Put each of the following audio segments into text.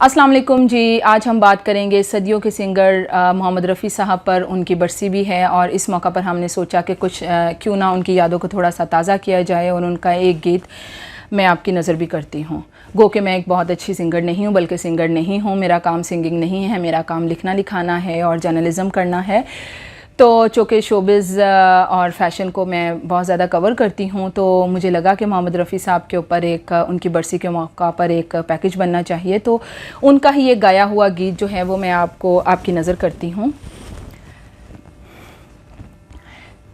अस्सलाम वालेकुम जी। आज हम बात करेंगे सदियों के सिंगर मोहम्मद रफ़ी साहब पर। उनकी बरसी भी है और इस मौका पर हमने सोचा कि कुछ क्यों ना उनकी यादों को थोड़ा सा ताज़ा किया जाए और उनका एक गीत मैं आपकी नज़र भी करती हूँ। गो कि मैं एक बहुत अच्छी सिंगर नहीं हूँ, बल्कि सिंगर नहीं हूँ, मेरा काम सिंगिंग नहीं है, मेरा काम लिखना लिखाना है और जर्नलिज़म करना है। तो चूँकि शोबिज़ और फ़ैशन को मैं बहुत ज़्यादा कवर करती हूँ, तो मुझे लगा कि मोहम्मद रफ़ी साहब के ऊपर एक उनकी बरसी के मौका पर एक पैकेज बनना चाहिए। तो उनका ही एक गाया हुआ गीत जो है वो मैं आपकी नज़र करती हूँ।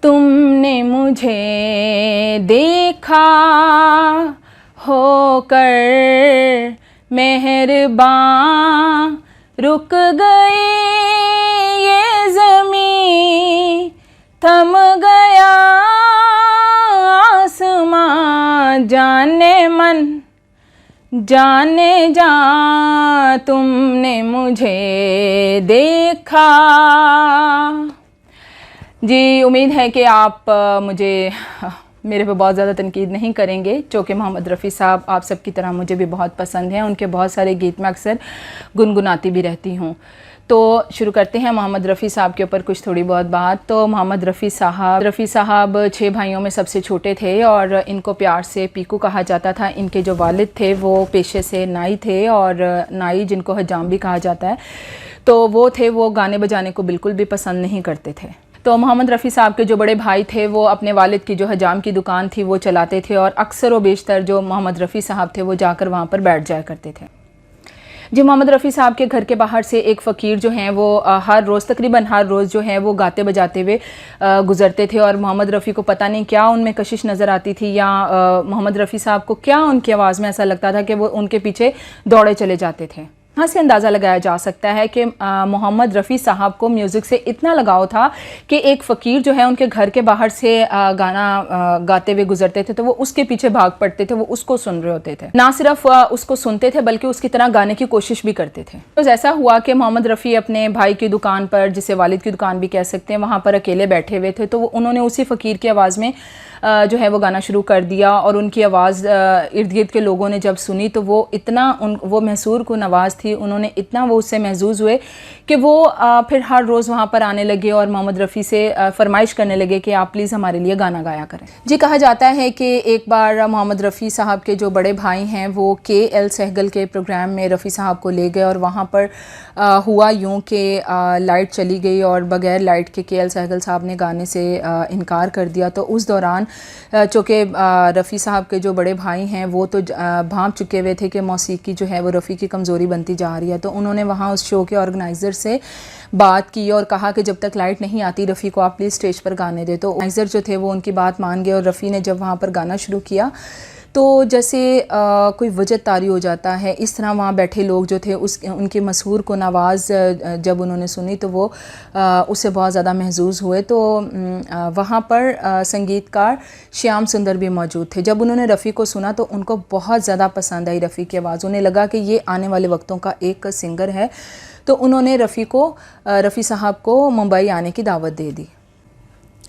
तुमने मुझे देखा होकर मेहरबान, रुक गई ये ज़मीं, थम गया आसमां, जाने मन जाने जा तुमने मुझे देखा। जी, उम्मीद है कि आप मेरे पे बहुत ज़्यादा तनकीद नहीं करेंगे, चूँकि मोहम्मद रफ़ी साहब आप सब की तरह मुझे भी बहुत पसंद हैं। उनके बहुत सारे गीत मैं अक्सर गुनगुनाती भी रहती हूँ। तो शुरू करते हैं मोहम्मद रफ़ी साहब के ऊपर कुछ थोड़ी बहुत बात। तो मोहम्मद रफ़ी साहब 6 भाइयों में सबसे छोटे थे और इनको प्यार से पीकू कहा जाता था। इनके जो वालिद थे वो पेशे से नाई थे, और नाई जिनको हजाम भी कहा जाता है, तो वो गाने बजाने को बिल्कुल भी पसंद नहीं करते थे। तो मोहम्मद रफ़ी साहब के जो बड़े भाई थे वो अपने वालिद की जो हजाम की दुकान थी वो चलाते थे, और अक्सर व बेशतर जो मोहम्मद रफ़ी साहब थे वो जाकर वहाँ पर बैठ जाया करते थे। जी, मोहम्मद रफ़ी साहब के घर के बाहर से एक फ़कीर जो हैं वो तकरीबन हर रोज़ जो है वो गाते बजाते हुए गुज़रते थे, और मोहम्मद रफ़ी को पता नहीं क्या उनमें कशिश नज़र आती थी, या मोहम्मद रफ़ी साहब को क्या उनकी आवाज़ में ऐसा लगता था कि वो उनके पीछे दौड़े चले जाते थे। यहाँ से अंदाज़ा लगाया जा सकता है कि मोहम्मद रफ़ी साहब को म्यूज़िक से इतना लगाव था कि एक फ़कीर जो है उनके घर के बाहर से गाना गाते हुए गुजरते थे तो वो उसके पीछे भाग पड़ते थे, वो उसको सुन रहे होते थे। ना सिर्फ उसको सुनते थे बल्कि उसकी तरह गाने की कोशिश भी करते थे। तो ऐसा हुआ कि मोहम्मद रफ़ी अपने भाई की दुकान पर, जिसे वालिद की दुकान भी कह सकते हैं, वहाँ पर अकेले बैठे हुए थे। तो उन्होंने उसी फ़कीर की आवाज़ में जो है वो गाना शुरू कर दिया, और उनकी आवाज़ इर्द गिर्द के लोगों ने जब सुनी तो वो महसूर कुन आवाज़ थी, उन्होंने इतना वो उससे महजूज़ हुए कि वो फिर हर रोज़ वहाँ पर आने लगे और मोहम्मद रफ़ी से फरमाइश करने लगे कि आप प्लीज़ हमारे लिए गाना गाया करें। जी, कहा जाता है कि एक बार मोहम्मद रफ़ी साहब के जो बड़े भाई हैं वो KL सहगल के प्रोग्राम में रफ़ी साहब को ले गए, और वहाँ पर हुआ यूँ कि लाइट चली गई और बग़ैर लाइट के KL सहगल साहब ने गाने से इनकार कर दिया। तो उस दौरान चूँकि रफ़ी साहब के जो बड़े भाई हैं वो तो भांप चुके हुए थे कि मौसीकी जो है वो रफ़ी की कमज़ोरी बनती जा रही है, तो उन्होंने वहाँ उस शो के ऑर्गेनाइज़र से बात की और कहा कि जब तक लाइट नहीं आती रफ़ी को आप प्लीज़ स्टेज पर गाने दे। तो ऑर्गेनाइज़र जो थे वो उनकी बात मान गए, और रफ़ी ने जब वहाँ पर गाना शुरू किया तो जैसे कोई वजह तारी हो जाता है, इस तरह वहाँ बैठे लोग जो थे उनकी मशहूर कुन आवाज़ जब उन्होंने सुनी तो वो उससे बहुत ज़्यादा महजूज़ हुए। तो वहाँ पर संगीतकार श्याम सुंदर भी मौजूद थे। जब उन्होंने रफ़ी को सुना तो उनको बहुत ज़्यादा पसंद आई रफ़ी की आवाज़, उन्हें लगा कि ये आने वाले वक्तों का एक सिंगर है। तो उन्होंने रफ़ी साहब को मुंबई आने की दावत दे दी।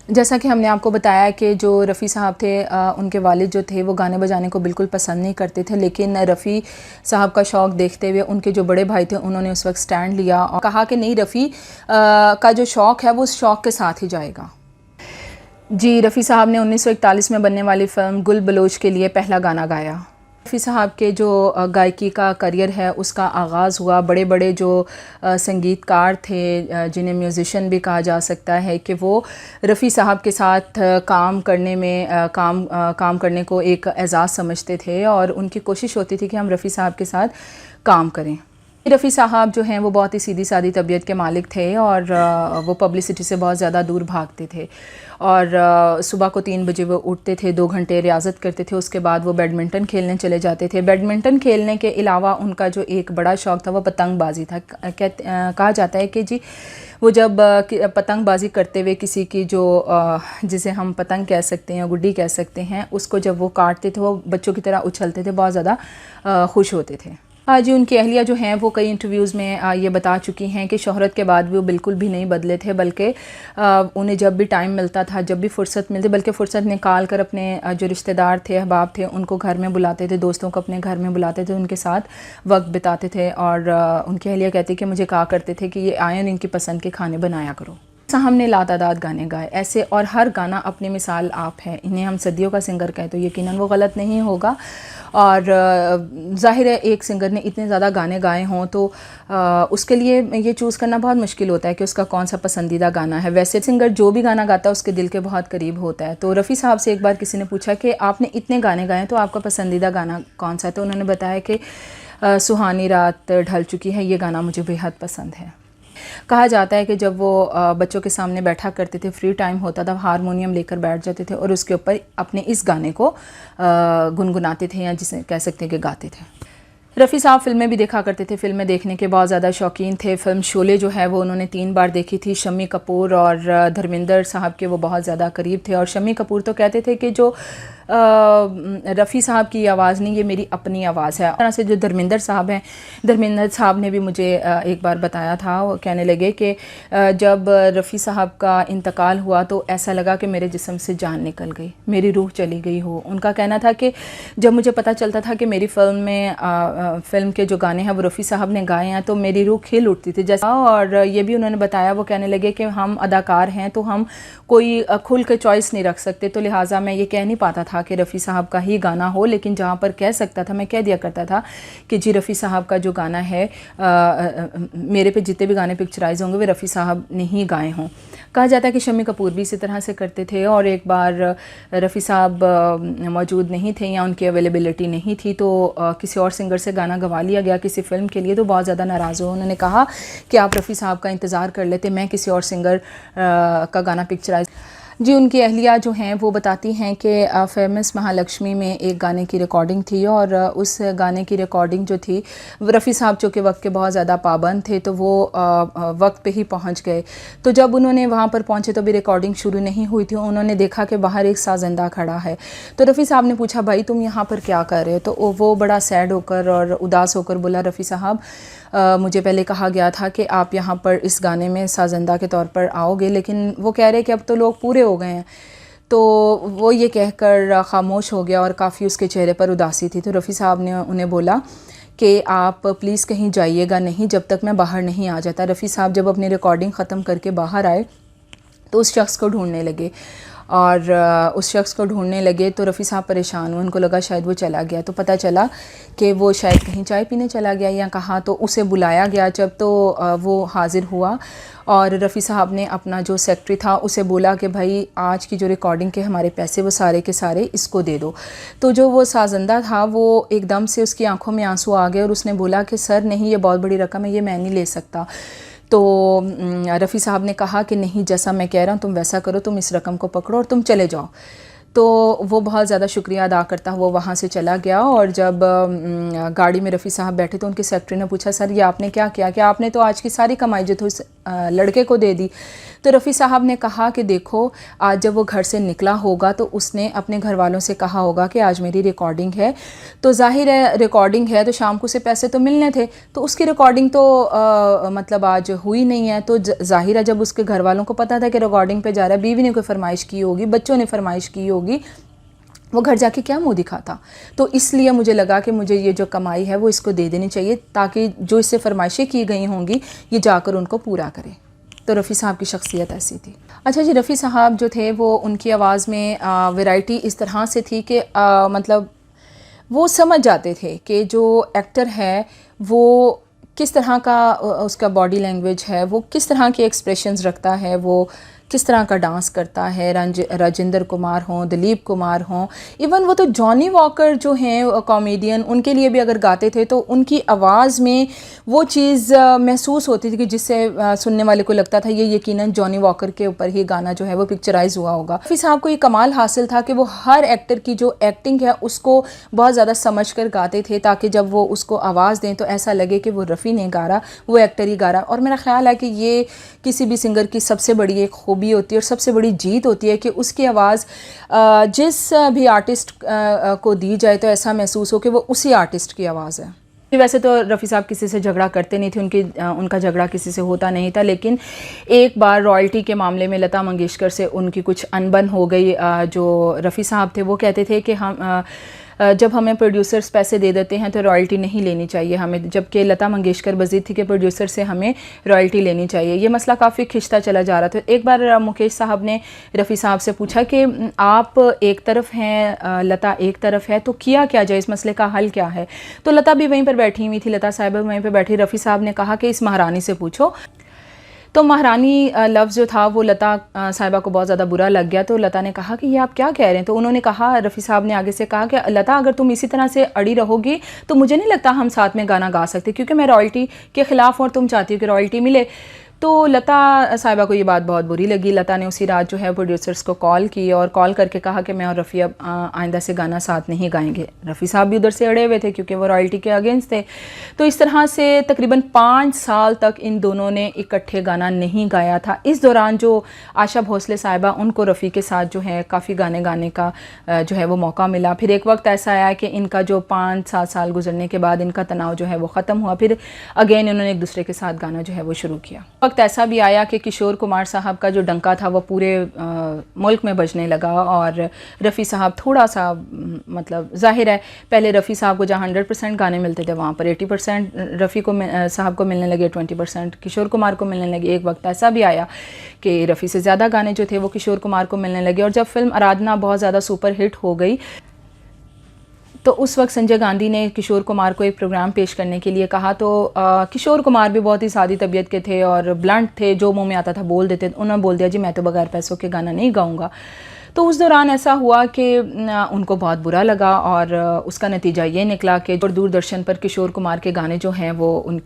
जैसा कि हमने आपको बताया कि जो रफ़ी साहब थे उनके वालिद जो थे वो गाने बजाने को बिल्कुल पसंद नहीं करते थे, लेकिन रफ़ी साहब का शौक़ देखते हुए उनके जो बड़े भाई थे उन्होंने उस वक्त स्टैंड लिया और कहा कि नहीं, रफ़ी का जो शौक़ है वो उस शौक़ के साथ ही जाएगा। जी, रफ़ी साहब ने 1941 में बनने वाली फ़िल्म गुल बलोच के लिए पहला गाना गाया। रफ़ी साहब के जो गायकी का करियर है उसका आगाज़ हुआ बड़े बड़े जो संगीतकार थे, जिन्हें म्यूज़िशन भी कहा जा सकता है, कि वो रफ़ी साहब के साथ काम करने को एक एज़ाज़ समझते थे, और उनकी कोशिश होती थी कि हम रफ़ी साहब के साथ काम करें। रफ़ी साहब जो हैं वो बहुत ही सीधी सादी तबीयत के मालिक थे, और वो पब्लिसिटी से बहुत ज़्यादा दूर भागते थे, और सुबह को 3 बजे वो उठते थे, 2 घंटे रियाज़त करते थे, उसके बाद वो बैडमिंटन खेलने चले जाते थे। बैडमिंटन खेलने के अलावा उनका जो एक बड़ा शौक़ था वो पतंगबाजी था। कहा जाता है कि जी वो जब पतंगबाजी करते हुए किसी की जो जिसे हम पतंग कह सकते हैं, गुड्डी कह सकते हैं, उसको जब वो काटते थे वो बच्चों की तरह उछलते थे, बहुत ज़्यादा खुश होते थे। हाँ जी, उनकी अहलिया जो हैं वो कई इंटरव्यूज़ में ये बता चुकी हैं कि शोहरत के बाद भी वो बिल्कुल भी नहीं बदले थे, बल्कि उन्हें जब भी टाइम मिलता था, जब भी फ़ुर्सत मिलती, बल्कि फ़ुर्सत निकाल कर अपने जो रिश्तेदार थे, अहबाब थे, उनको घर में बुलाते थे, दोस्तों को अपने घर में बुलाते थे, उनके साथ वक्त बिताते थे। और उनकी अहलिया कहती कि मुझे कहा करते थे कि ये आए और इनकी पसंद के खाने बनाया करो। हमने लातादाद गाने गाए ऐसे, और हर गाना अपनी मिसाल आप है। इन्हें हम सदियों का सिंगर कहें तो यकीनन वो गलत नहीं होगा। और ज़ाहिर है एक सिंगर ने इतने ज़्यादा गाने गाए हों तो उसके लिए ये चूज़ करना बहुत मुश्किल होता है कि उसका कौन सा पसंदीदा गाना है। वैसे सिंगर जो भी गाना गाता है उसके दिल के बहुत करीब होता है। तो रफ़ी साहब से एक बार किसी ने पूछा कि आपने इतने गाने गाए तो आपका पसंदीदा गाना कौन सा है, तो उन्होंने बताया कि सुहानी रात ढल चुकी है, ये गाना मुझे बेहद पसंद है। कहा जाता है कि जब वो बच्चों के सामने बैठा करते थे, फ्री टाइम होता था, हारमोनियम लेकर बैठ जाते थे और उसके ऊपर अपने इस गाने को गुनगुनाते थे, या जिसे कह सकते हैं कि गाते थे। रफ़ी साहब फ़िल्में भी देखा करते थे, फ़िल्में देखने के बहुत ज़्यादा शौकीन थे। फ़िल्म शोले जो है वो उन्होंने 3 बार देखी थी। शम्मी कपूर और धर्मेंद्र साहब के वो बहुत ज़्यादा करीब थे, और शम्मी कपूर तो कहते थे कि जो रफ़ी साहब की आवाज़ नहीं, ये मेरी अपनी आवाज़ है। तरह से जो धर्मेंद्र साहब हैं, धर्मेंद्र साहब ने भी मुझे एक बार बताया था, वो कहने लगे कि जब रफ़ी साहब का इंतकाल हुआ तो ऐसा लगा कि मेरे जिस्म से जान निकल गई, मेरी रूह चली गई हो। उनका कहना था कि जब मुझे पता चलता था कि मेरी फ़िल्म के जो गाने हैं वो रफ़ी साहब ने गाए हैं तो मेरी रूह खिल उठती थी जैसा। और ये भी उन्होंने बताया, वो कहने लगे कि हम अदाकार हैं तो हम कोई खुल के चॉइस नहीं रख सकते, तो लिहाजा मैं ये कह नहीं पाता था कि रफ़ी साहब का ही गाना हो, लेकिन जहाँ पर कह सकता था मैं कह दिया करता था कि जी रफ़ी साहब का जो गाना है, मेरे पे जितने भी गाने पिक्चराइज होंगे वे रफ़ी साहब ने ही गाए हों। कहा जाता है कि शम्मी कपूर भी इसी तरह से करते थे, और एक बार रफ़ी साहब मौजूद नहीं थे या उनकी अवेलेबिलिटी नहीं थी तो किसी और सिंगर से गाना गवा लिया गया किसी फ़िल्म के लिए, तो बहुत ज़्यादा नाराज़ हुए। उन्होंने कहा कि आप रफ़ी साहब का इंतज़ार कर लेते, मैं किसी और सिंगर का गाना पिक्चराइज। जी, उनकी अहलिया जो हैं वो बताती हैं कि फेमस महालक्ष्मी में एक गाने की रिकॉर्डिंग थी, और उस गाने की रिकॉर्डिंग जो थी, रफ़ी साहब चूँकि वक्त के बहुत ज़्यादा पाबंद थे तो वो वक्त पे ही पहुंच गए। तो जब उन्होंने वहाँ पर पहुँचे तो भी रिकॉर्डिंग शुरू नहीं हुई थी। उन्होंने देखा कि बाहर एक साजिंदा खड़ा है, तो रफ़ी साहब ने पूछा भाई तुम यहाँ पर क्या कर रहे हो, तो वो बड़ा सैड होकर और उदास होकर बोला रफ़ी साहब मुझे पहले कहा गया था कि आप यहाँ पर इस गाने में साजिंदा के तौर पर आओगे, लेकिन वो कह रहे कि अब तो लोग पूरे हो गए हैं। तो वो ये कहकर ख़ामोश हो गया और काफ़ी उसके चेहरे पर उदासी थी। तो रफ़ी साहब ने उन्हें बोला कि आप प्लीज़ कहीं जाइएगा नहीं जब तक मैं बाहर नहीं आ जाता। रफ़ी साहब जब अपनी रिकॉर्डिंग ख़त्म करके बाहर आए तो उस शख्स को ढूंढने लगे, और उस शख्स को ढूंढने लगे तो रफ़ी साहब परेशान हुए, उनको लगा शायद वो चला गया। तो पता चला कि वो शायद कहीं चाय पीने चला गया या कहाँ, तो उसे बुलाया गया जब तो वो हाज़िर हुआ, और रफ़ी साहब ने अपना जो सेक्रेटरी था उसे बोला कि भाई आज की जो रिकॉर्डिंग के हमारे पैसे वो सारे के सारे इसको दे दो। तो जो वो साजिंदा था वो एकदम से उसकी आंखों में आंसू आ गए और उसने बोला कि सर नहीं, ये बहुत बड़ी रकम है, ये मैं नहीं ले सकता। तो रफ़ी साहब ने कहा कि नहीं, जैसा मैं कह रहा हूँ तुम वैसा करो, तुम इस रकम को पकड़ो और तुम चले जाओ। तो वो बहुत ज़्यादा शुक्रिया अदा करता हुआ वहाँ से चला गया, और जब गाड़ी में रफ़ी साहब बैठे तो उनके सेक्रेटरी ने पूछा सर ये आपने क्या किया, कि आपने तो आज की सारी कमाई जो थी उस लड़के को दे दी। तो रफ़ी साहब ने कहा कि देखो आज जब वो घर से निकला होगा तो उसने अपने घर वालों से कहा होगा कि आज मेरी रिकॉर्डिंग है, तो जाहिर है रिकॉर्डिंग है तो शाम को से पैसे तो मिलने थे, तो उसकी रिकॉर्डिंग तो मतलब आज हुई नहीं है। तो जाहिर है जब उसके घर वालों को पता था कि रिकॉर्डिंग पे जा रहा है, बीवी ने कोई फरमाइश की होगी, बच्चों ने फरमाइश की होगी, वो घर जाके क्या मुँह दिखाता। तो इसलिए मुझे लगा कि मुझे ये जो कमाई है वो इसको दे देनी चाहिए ताकि जो इससे फरमाइशें की गई होंगी ये जाकर उनको पूरा करे। तो रफ़ी साहब की शख्सियत ऐसी थी। अच्छा जी, रफ़ी साहब जो थे वो उनकी आवाज़ में वैरायटी इस तरह से थी कि मतलब वो समझ जाते थे कि जो एक्टर है वो किस तरह का उसका बॉडी लैंग्वेज है, वो किस तरह के एक्सप्रेशंस रखता है, वो किस तरह का डांस करता है। राजेंद्र कुमार हों, दिलीप कुमार हों, इवन वो तो जॉनी वॉकर जो हैं कॉमेडियन, उनके लिए भी अगर गाते थे तो उनकी आवाज़ में वो चीज़ महसूस होती थी कि जिससे सुनने वाले को लगता था ये यकीनन जॉनी वॉकर के ऊपर ही गाना जो है वो पिक्चराइज हुआ होगा। रफ़ी साहब को ये कमाल हासिल था कि वो हर एक्टर की जो एक्टिंग है उसको बहुत ज़्यादा समझ कर गाते थे ताकि जब वो उसको आवाज़ दें तो ऐसा लगे कि वो रफ़ी नहीं गा रहा, वो एक्टर ही गा रहा। और मेरा ख्याल है कि ये किसी भी सिंगर की सबसे बड़ी एक खूबी होती है और सबसे बड़ी जीत होती है कि उसकी आवाज़ जिस भी आर्टिस्ट को दी जाए तो ऐसा महसूस हो कि वो उसी आर्टिस्ट की आवाज़ है। वैसे तो रफ़ी साहब किसी से झगड़ा करते नहीं थे, उनका झगड़ा किसी से होता नहीं था, लेकिन एक बार रॉयल्टी के मामले में लता मंगेशकर से उनकी कुछ अनबन हो गई। जो रफ़ी साहब थे वो कहते थे कि हम जब हमें प्रोड्यूसर्स पैसे दे देते हैं तो रॉयल्टी नहीं लेनी चाहिए हमें, जबकि लता मंगेशकर बज़िद थी कि प्रोड्यूसर से हमें रॉयल्टी लेनी चाहिए। ये मसला काफ़ी खिंचता चला जा रहा था। एक बार मुकेश साहब ने रफ़ी साहब से पूछा कि आप एक तरफ हैं, लता एक तरफ है, तो किया क्या जाए, इस मसले का हल क्या है। तो लता भी वहीं पर बैठी हुई थी, लता साहिबा वहीं पर बैठी। रफ़ी साहब ने कहा कि इस महारानी से पूछो। तो महारानी लफ्ज़ जो था वो लता साहिबा को बहुत ज़्यादा बुरा लग गया। तो लता ने कहा कि ये आप क्या कह रहे हैं। तो उन्होंने कहा, रफ़ी साहब ने आगे से कहा कि लता अगर तुम इसी तरह से अड़ी रहोगी तो मुझे नहीं लगता हम साथ में गाना गा सकते, क्योंकि मैं रॉयल्टी के ख़िलाफ़ और तुम चाहती हो कि रॉयल्टी मिले। तो लता साहिबा को ये बात बहुत बुरी लगी। लता ने उसी रात जो है प्रोड्यूसर्स को कॉल की और कॉल करके कहा कि मैं और रफ़ी अब आइंदा से गाना साथ नहीं गाएंगे। रफ़ी साहब भी उधर से अड़े हुए थे क्योंकि वो रॉयल्टी के अगेंस्ट थे। तो इस तरह से तकरीबन 5 साल तक इन दोनों ने इकट्ठे गाना नहीं गाया था। इस दौरान जो आशा भोसले साहिबा, उनको रफ़ी के साथ जो है काफ़ी गाने गाने का जो है वो मौका मिला। फिर एक वक्त ऐसा आया कि इनका जो 5-7 साल गुजरने के बाद इनका तनाव जो है वो ख़त्म हुआ। फिर अगेन इन्होंने एक दूसरे के साथ गाना जो है वो शुरू किया। वक्त ऐसा भी आया कि किशोर कुमार साहब का जो डंका था वो पूरे मुल्क में बजने लगा और रफ़ी साहब थोड़ा सा मतलब ज़ाहिर है पहले रफ़ी साहब को जहाँ 100% गाने मिलते थे वहाँ पर 80% रफ़ी को साहब को मिलने लगे, 20% किशोर कुमार को मिलने लगे। एक वक्त ऐसा भी आया कि रफ़ी से ज़्यादा गाने जो थे वो किशोर कुमार को मिलने लगे। और जब फिल्म आराधना बहुत ज़्यादा सुपर हिट हो गई तो उस वक्त संजय गांधी ने किशोर कुमार को एक प्रोग्राम पेश करने के लिए कहा। तो किशोर कुमार भी बहुत ही सादी तबीयत के थे और ब्लंट थे, जो मुंह में आता था बोल देते। उन्होंने बोल दिया जी मैं तो बगैर पैसों के गाना नहीं गाऊंगा। तो उस दौरान ऐसा हुआ कि उनको बहुत बुरा लगा और उसका नतीजा ये निकला कि दूरदर्शन पर किशोर कुमार के गाने जो हैं वो उन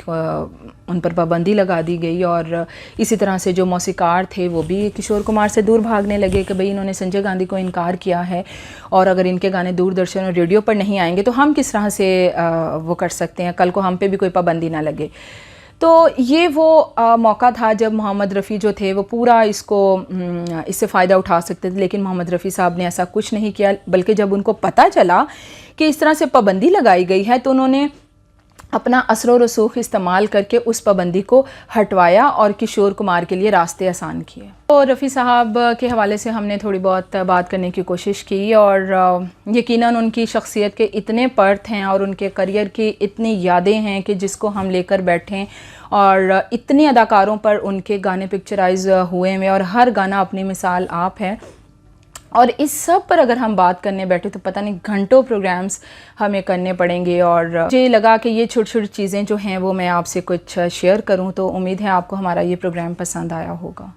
पर पाबंदी लगा दी गई। और इसी तरह से जो मौसीकार थे वो भी किशोर कुमार से दूर भागने लगे कि भाई इन्होंने संजय गांधी को इनकार किया है और अगर इनके गाने दूरदर्शन और रेडियो पर नहीं आएंगे तो हम किस तरह से वो कर सकते हैं, कल को हम पे भी कोई पाबंदी ना लगे। तो ये वो मौका था जब मोहम्मद रफ़ी जो थे वो पूरा इससे फ़ायदा उठा सकते थे, लेकिन मोहम्मद रफ़ी साहब ने ऐसा कुछ नहीं किया। बल्कि जब उनको पता चला कि इस तरह से पाबंदी लगाई गई है तो उन्होंने अपना असर व रसूख इस्तेमाल करके उस पाबंदी को हटवाया और किशोर कुमार के लिए रास्ते आसान किए। तो रफ़ी साहब के हवाले से हमने थोड़ी बहुत बात करने की कोशिश की और यकीनन उनकी शख्सियत के इतने पर्थ हैं और उनके करियर की इतनी यादें हैं कि जिसको हम लेकर बैठें। और इतने अदाकारों पर उनके गाने पिक्चराइज हुए हैं और हर गाना अपनी मिसाल आप है। और इस सब पर अगर हम बात करने बैठे तो पता नहीं घंटों प्रोग्राम्स हमें करने पड़ेंगे। और मुझे लगा कि ये छोटी छोटी चीज़ें जो हैं वो मैं आपसे कुछ शेयर करूं, तो उम्मीद है आपको हमारा ये प्रोग्राम पसंद आया होगा।